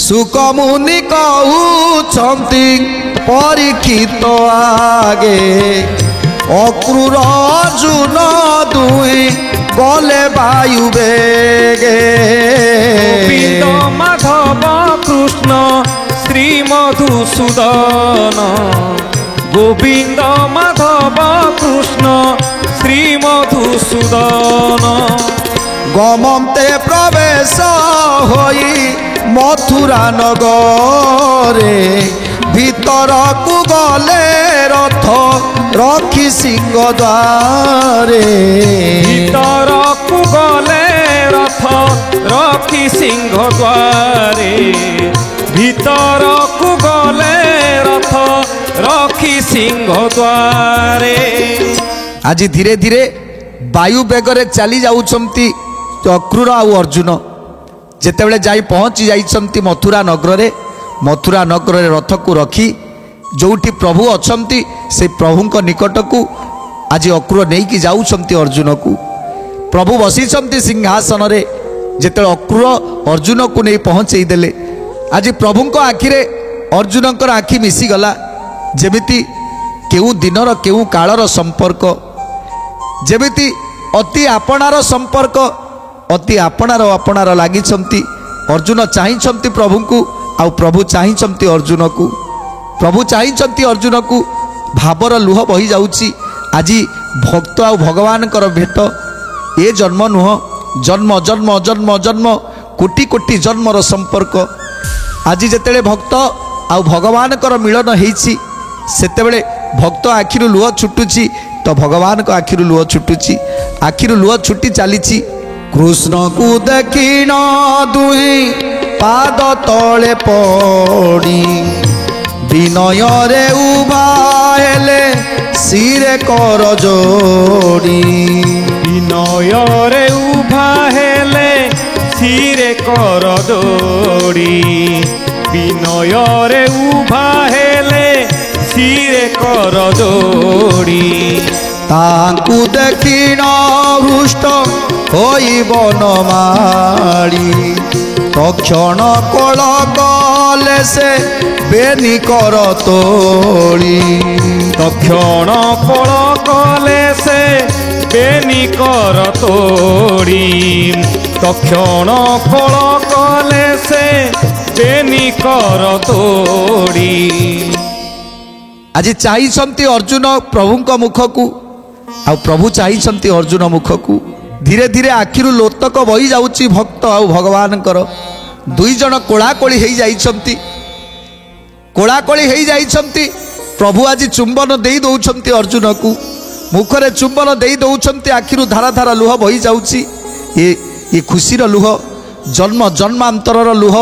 सुकमुनि कहउछंती परीक्षित आगे अक्रूर अर्जुन दुई गले वायु बेगे गोविंद माधव कृष्ण श्री मधुसूदन गोविंद माधव कृष्ण श्री मधुसूदन गमन्ते प्रवेश होई मथुरा नगरे भीतर को गले रथ रखी सिंह द्वारे भीतर को गले रथ रखी सिंह द्वारे भीतर को गले रथ रखी सिंह द्वारे। आज धीरे धीरे वायु बेगरे चली जाउछंती अक्रूर आउ अर्जुन जेतेबेले जाई पहुँची जाइछंती मथुरा नगर रे रथ को रखी जोठी प्रभु अछंती से प्रभुंक निकट को आज अक्रूर नहीं कि जाउछंती अर्जुन को प्रभु बसीछंती सिंहासन रे जेतेबेले अक्रूर अर्जुन को नहीं पहुँचे देले आज प्रभुंक आखिरे अर्जुनकर आखि मिसी गला जेमिति केउ दिनर केउ कालर संपर्क जेमिति अति आपणार संपर्क अति आपणार लागिछंती अर्जुन चाहिछंती प्रभु को आउ प्रभु चाहिछंती अर्जुन को प्रभु चाहिछंती अर्जुन को भावर लुह बही जाउची। आज भक्त आउ भगवान कर भेट ए जन्म नुह जन्म जन्म जन्म जन्म कोटि कोटि जन्मर संपर्क आज जेतेबेले भक्त आउ भगवान कर मिलन हेछि सेतेबेले भक्त आखिरु लुह छुटुची तो भगवान को आखिरु लुह छुटुची आखिरु लुह छुटी चलीची। कृष्ण को देखिन दुई पाद तले पड़ी विनय रे उभा हेले सिरे कर जोड़ी विनय रे उभा हेले सिरे कर जोड़ी विनय रे उभा हेले सिरे कर जोड़ी तांकु देखिन हृष्ट होई बनमाड़ी तक्षण कोल गले से बेनी कर तोड़ी तक्षण कोल गले से बेनी कर तोड़ी तक्षण कोल गले से बेनी कर तोड़ी। आज चाहिछंती अर्जुन प्रभुंक मुख को आ प्रभु चाहिछंती अर्जुन मुख को धीरे धीरे आखिरु लोतक बही जाउची भक्त आउ भगवान कर दुई जन कोलाकोली हेई जाइछंती कोलाकोली हेई जाइछंती प्रभु आज चुंबन देई दउछंती अर्जुन को मुखरे चुंबन देई दउछंती आखिरु धारा धारा लुह बही जाउची ये खुशीर लुह जन्म जन्मांतरर लुह।